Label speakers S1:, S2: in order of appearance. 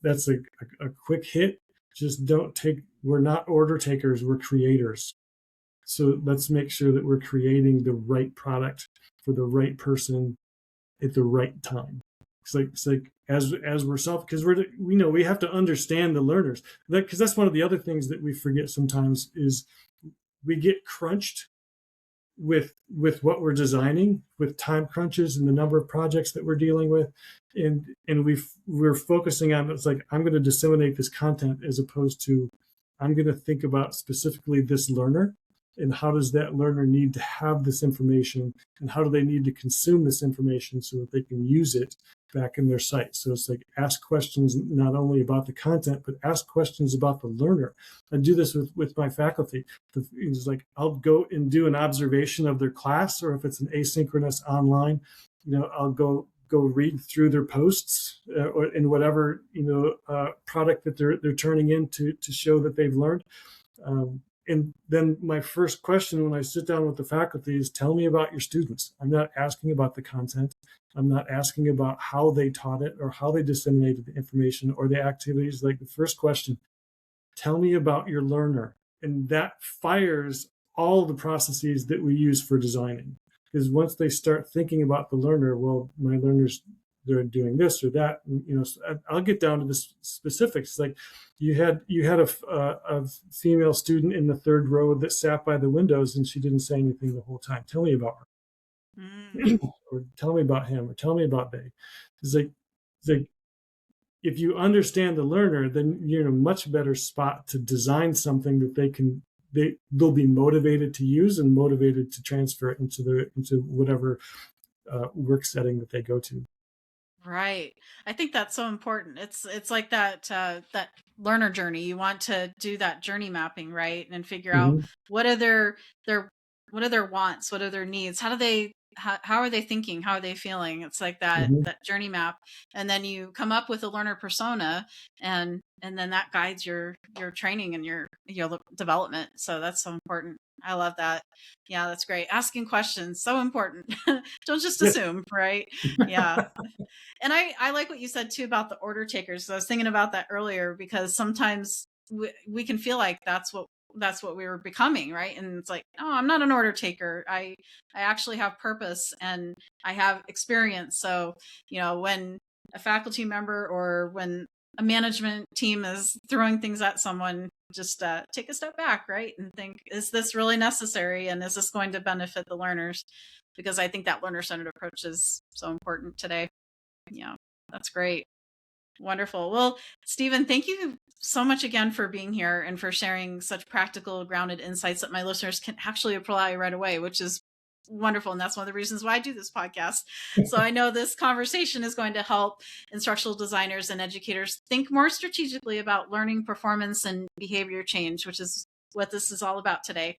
S1: that's a quick hit. Just we're not order takers, we're creators. So let's make sure that we're creating the right product for the right person at the right time. It's like as we're because we have to understand the learners, because that's one of the other things that we forget sometimes is we get crunched with what we're designing, with time crunches and the number of projects that we're dealing with, and we're focusing on, it's like, I'm going to disseminate this content as opposed to I'm going to think about specifically this learner and how does that learner need to have this information and how do they need to consume this information so that they can use it back in their site. So it's like, ask questions not only about the content, but ask questions about the learner. I do this with my faculty. It's like, I'll go and do an observation of their class, or if it's an asynchronous online, I'll go read through their posts or in whatever product that they're turning in to show that they've learned. And then my first question when I sit down with the faculty is, tell me about your students. I'm not asking about the content. I'm not asking about how they taught it or how they disseminated the information or the activities. Like, the first question, tell me about your learner. And that fires all the processes that we use for designing. Because once they start thinking about the learner, well, my learners, they're doing this or that. So I'll get down to the specifics. Like, you had a female student in the third row that sat by the windows and she didn't say anything the whole time. Tell me about her. Or tell me about him, or tell me about they. It's like if you understand the learner, then you're in a much better spot to design something that they'll be motivated to use and motivated to transfer it into whatever work setting that they go to.
S2: Right. I think that's so important. It's like that learner journey. You want to do that journey mapping, right? And figure out what are their wants, what are their needs, how are they thinking, how are they feeling? It's like that journey map, and then you come up with a learner persona, and then that guides your training and your development. So that's so important. I love that. Yeah, that's great. Asking questions, so important. Don't just assume, right? Yeah. And I like what you said too about the order takers. So I was thinking about that earlier, because sometimes we can feel like that's what we were becoming, right? And it's like, oh, I'm not an order taker. I actually have purpose and I have experience. So, when a faculty member or when a management team is throwing things at someone, just take a step back, right? And think, is this really necessary? And is this going to benefit the learners? Because I think that learner-centered approach is so important today. Yeah, that's great. Wonderful. Well, Stephen, thank you so much again for being here and for sharing such practical, grounded insights that my listeners can actually apply right away, which is wonderful. And that's one of the reasons why I do this podcast. So I know this conversation is going to help instructional designers and educators think more strategically about learning, performance, and behavior change, which is what this is all about today.